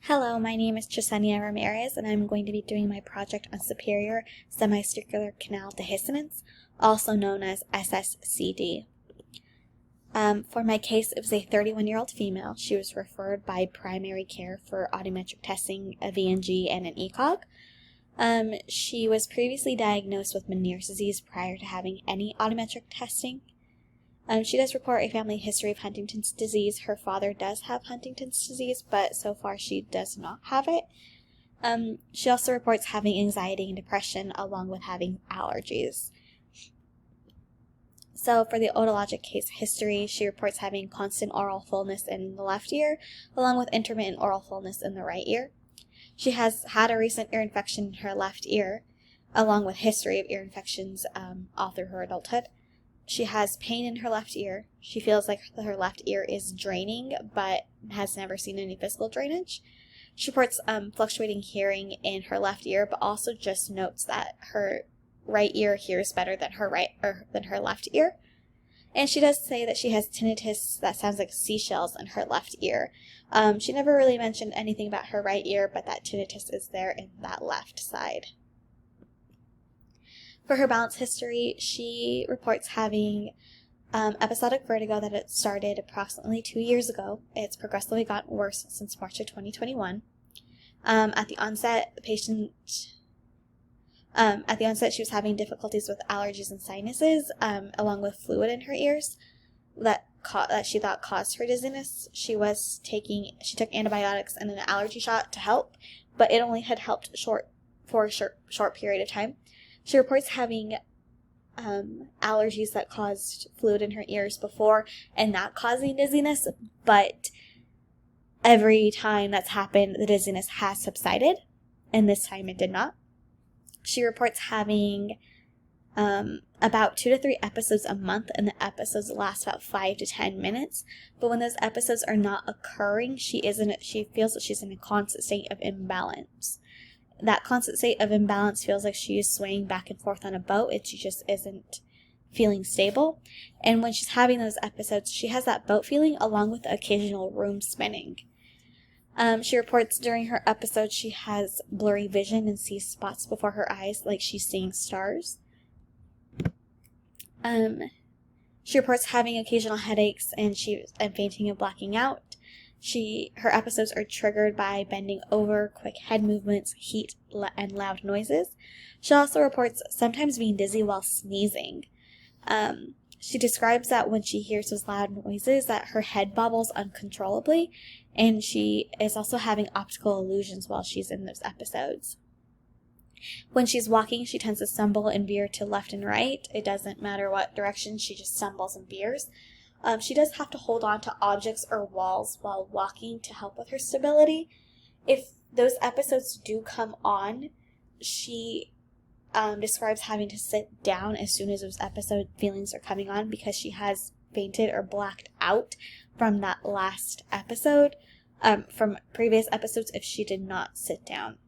Hello, my name is Sscd Ramirez, and I'm going to be doing my project on superior semicircular canal dehiscence, also known as Sscd. For my case, it was a 31-year-old female. She was referred by primary care for audiometric testing, a VNG, and an ECOG. She was previously diagnosed with Meniere's disease prior to having any audiometric testing. She does report a family history of Huntington's disease. Her father does have Huntington's disease, but so far she does not have it. She also reports having anxiety and depression along with having allergies. So for the otologic case history, she reports having constant oral fullness in the left ear, along with intermittent oral fullness in the right ear. She has had a recent ear infection in her left ear, along with history of ear infections all through her adulthood. She has pain in her left ear. She feels like her left ear is draining, but has never seen any physical drainage. She reports fluctuating hearing in her left ear, but also just notes that her right ear hears better than her left ear. And she does say that she has tinnitus that sounds like seashells in her left ear. She never really mentioned anything about her right ear, but that tinnitus is there in that left side. For her balance history, she reports having episodic vertigo that it started approximately 2 years ago. It's progressively gotten worse since March of 2021. At the onset, she was having difficulties with allergies and sinuses, along with fluid in her ears that she thought caused her dizziness. She took antibiotics and an allergy shot to help, but it only had helped for a short period of time. She reports having allergies that caused fluid in her ears before and not causing dizziness, but every time that's happened, the dizziness has subsided, and this time it did not. She reports having about 2 to 3 episodes a month, and the episodes last about 5 to 10 minutes. But when those episodes are not occurring, she feels that she's in a constant state of imbalance. That constant state of imbalance feels like she is swaying back and forth on a boat. She just isn't feeling stable. And when she's having those episodes, she has that boat feeling along with the occasional room spinning. She reports during her episodes she has blurry vision and sees spots before her eyes like she's seeing stars. She reports having occasional headaches and fainting and blacking out. Her episodes are triggered by bending over, quick head movements, heat, and loud noises. She also reports sometimes being dizzy while sneezing. She describes that when she hears those loud noises that her head bobbles uncontrollably, and she is also having optical illusions while she's in those episodes. When she's walking, she tends to stumble and veer to left and right. It doesn't matter what direction, she just stumbles and veers. She does have to hold on to objects or walls while walking to help with her stability. If those episodes do come on, she describes having to sit down as soon as those episode feelings are coming on because she has fainted or blacked out from that last episode, from previous episodes if she did not sit down.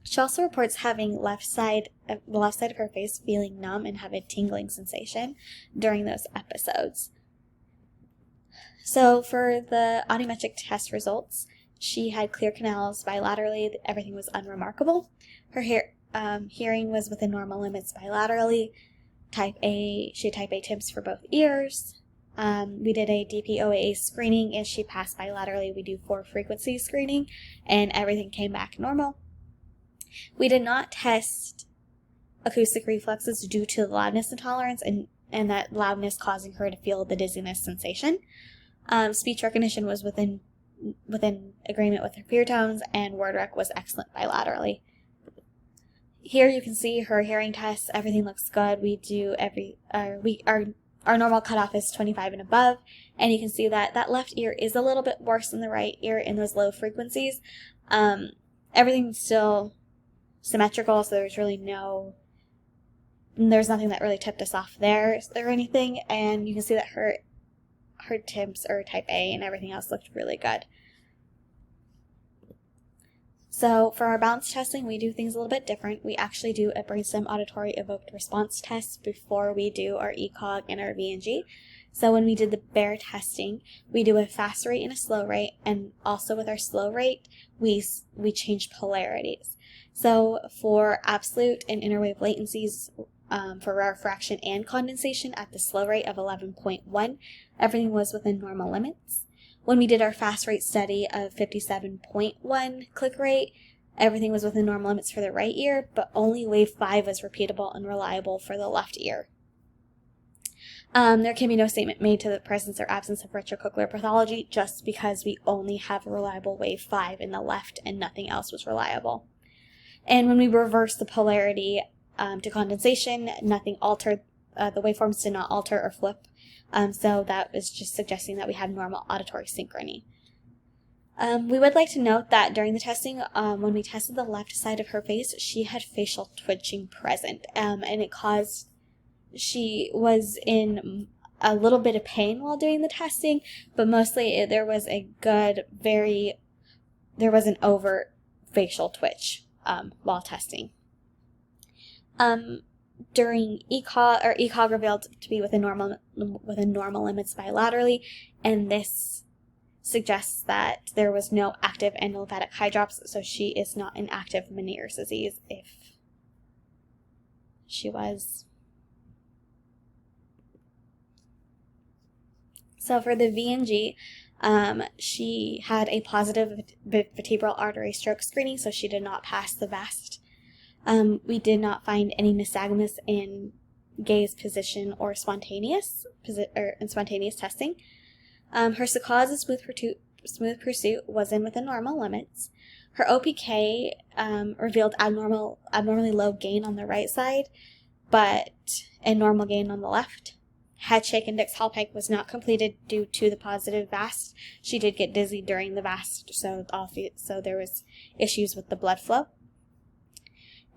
She also reports having the left side of her face feeling numb and have a tingling sensation during those episodes. So for the audiometric test results, she had clear canals bilaterally. Everything was unremarkable. Her hearing was within normal limits bilaterally. She had type A tips for both ears. We did a DPOA screening and she passed bilaterally. We do 4 frequency screening and everything came back normal. We did not test acoustic reflexes due to the loudness intolerance and that loudness causing her to feel the dizziness sensation. Speech recognition was within agreement with her pure tones, and word rec was excellent bilaterally. Here you can see her hearing tests. Everything looks good. We do our normal cutoff is 25 and above, and you can see that left ear is a little bit worse than the right ear in those low frequencies. Everything's still symmetrical, so there's nothing that really tipped us off there or anything, and you can see that her temps are type A and everything else looked really good. So for our balance testing, we do things a little bit different. We actually do a brainstem auditory evoked response test before we do our ECOG and our VNG. So when we did the bear testing, we do a fast rate and a slow rate, and also with our slow rate, we changed polarities. So for absolute and inner wave latencies, for rarefaction and condensation at the slow rate of 11.1, everything was within normal limits. When we did our fast rate study of 57.1 click rate, everything was within normal limits for the right ear, but only wave 5 was repeatable and reliable for the left ear. There can be no statement made to the presence or absence of retrocochlear pathology just because we only have a reliable wave 5 in the left and nothing else was reliable. And when we reversed the polarity to condensation, nothing altered. The waveforms did not alter or flip. So that is just suggesting that we have normal auditory synchrony. We would like to note that during the testing, when we tested the left side of her face, she had facial twitching present, and it caused, she was in a little bit of pain while doing the testing, but mostly there was an overt facial twitch while testing. During ECOG revealed to be within normal limits bilaterally, and this suggests that there was no active endolymphatic hydrops, so she is not an active Meniere's disease. If she was. So for the VNG, she had a positive vertebral artery stroke screening, so she did not pass the VAST. We did not find any nystagmus in gaze position or spontaneous testing. Her saccades and smooth pursuit was within normal limits. Her OPK revealed abnormally low gain on the right side, and normal gain on the left. Headshake and Dix-Hallpike was not completed due to the positive VAST. She did get dizzy during the VAST, so there was issues with the blood flow.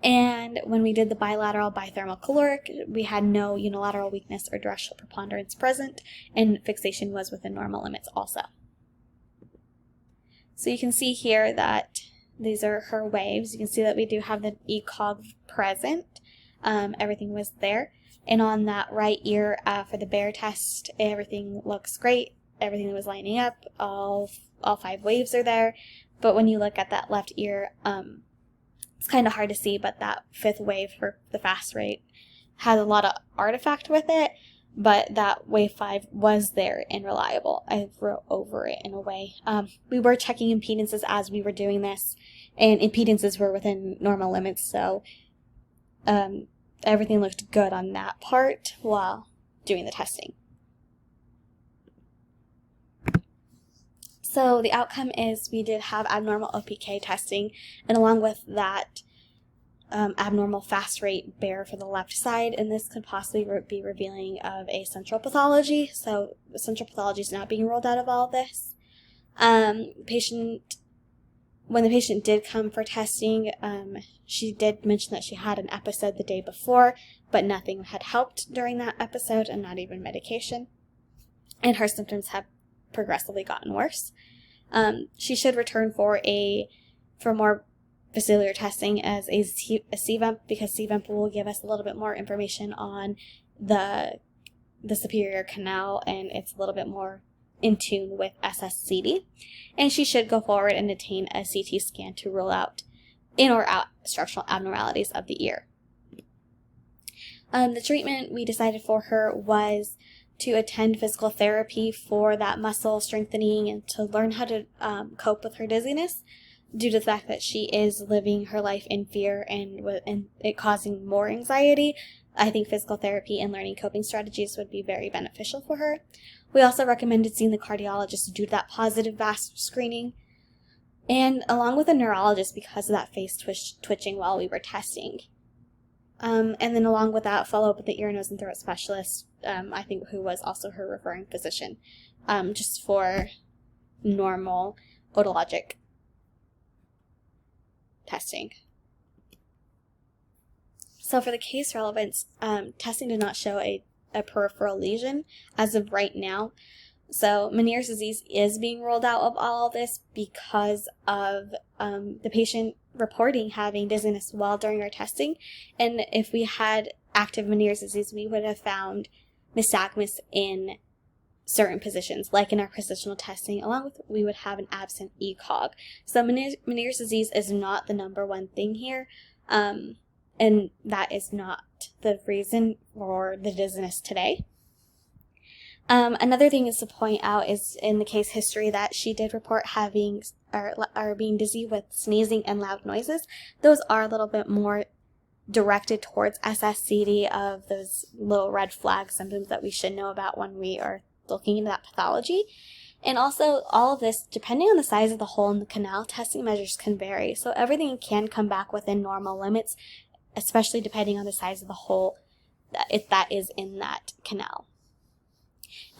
And when we did the bilateral bithermal caloric, we had no unilateral weakness or directional preponderance present, and fixation was within normal limits also. So you can see here that these are her waves. You can see that we do have the ECOG present. Everything was there. And on that right ear for the bear test, everything looks great. Everything was lining up. All 5 waves are there. But when you look at that left ear, it's kind of hard to see, but that 5th wave for the fast rate has a lot of artifact with it, but that wave 5 was there and reliable. I wrote over it in a way. We were checking impedances as we were doing this, and impedances were within normal limits, so everything looked good on that part while doing the testing. So the outcome is we did have abnormal OPK testing, and along with that, abnormal fast rate bear for the left side, and this could possibly be revealing of a central pathology. So the central pathology is not being ruled out of all of this. When the patient did come for testing, she did mention that she had an episode the day before, but nothing had helped during that episode, and not even medication. And her symptoms have progressively gotten worse. She should return for more vestibular testing as a CVEMP, because CVEMP will give us a little bit more information on the superior canal, and it's a little bit more in tune with Sscd. And she should go forward and obtain a CT scan to rule out in or out structural abnormalities of the ear. The treatment we decided for her was to attend physical therapy for that muscle strengthening and to learn how to cope with her dizziness, due to the fact that she is living her life in fear and it causing more anxiety. I think physical therapy and learning coping strategies would be very beneficial for her. We also recommended seeing the cardiologist due to that positive VAST screening, and along with a neurologist because of that face twitching while we were testing. And then along with that, follow up with the ear, nose, and throat specialist, I think, who was also her referring physician, just for normal otologic testing. So for the case relevance, testing did not show a peripheral lesion as of right now. So Meniere's disease is being ruled out of all of this because of the patient reporting having dizziness while during our testing. And if we had active Meniere's disease, we would have found nystagmus in certain positions, like in our positional testing, along with we would have an absent ECOG. So Meniere's disease is not the number one thing here, and that is not the reason for the dizziness today. Another thing is to point out is in the case history that she did report having or being dizzy with sneezing and loud noises. Those are a little bit more directed towards Sscd, of those little red flag symptoms that we should know about when we are looking into that pathology. And also, all of this, depending on the size of the hole in the canal, testing measures can vary. So everything can come back within normal limits, especially depending on the size of the hole that is in that canal.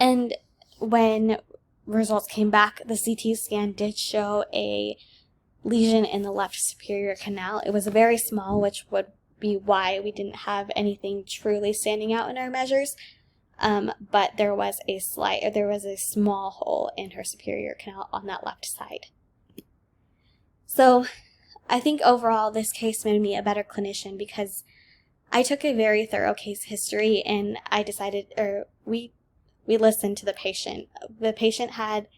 And when results came back, the CT scan did show a lesion in the left superior canal. It was very small, which would be why we didn't have anything truly standing out in our measures. But there was a small hole in her superior canal on that left side. So I think overall this case made me a better clinician because I took a very thorough case history and I decided, we listened to the patient. The patient had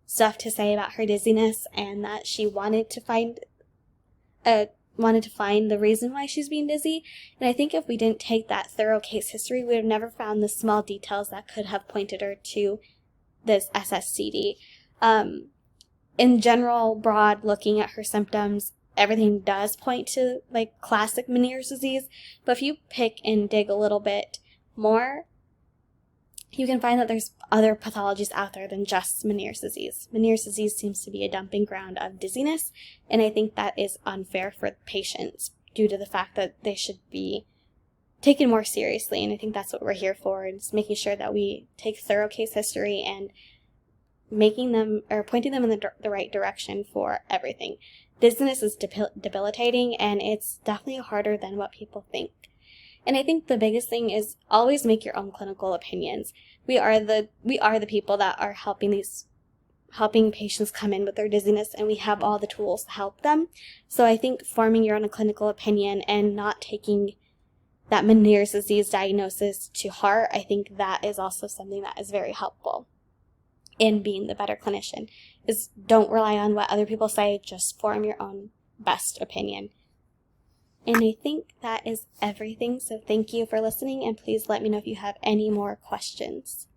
stuff to say about her dizziness and that she wanted to find the reason why she's being dizzy. And I think if we didn't take that thorough case history, we would have never found the small details that could have pointed her to this Sscd. In general, broad looking at her symptoms, everything does point to like classic Meniere's disease. But if you pick and dig a little bit more, you can find that there's other pathologies out there than just Meniere's disease. Meniere's disease seems to be a dumping ground of dizziness, and I think that is unfair for patients due to the fact that they should be taken more seriously, and I think that's what we're here for, is making sure that we take thorough case history and pointing them in the right direction for everything. Dizziness is debilitating, and it's definitely harder than what people think. And I think the biggest thing is always make your own clinical opinions. We are the people that are helping patients come in with their dizziness, and we have all the tools to help them. So I think forming your own clinical opinion and not taking that Meniere's disease diagnosis to heart, I think that is also something that is very helpful in being the better clinician. Is don't rely on what other people say, just form your own best opinion. And I think that is everything. So thank you for listening, and please let me know if you have any more questions.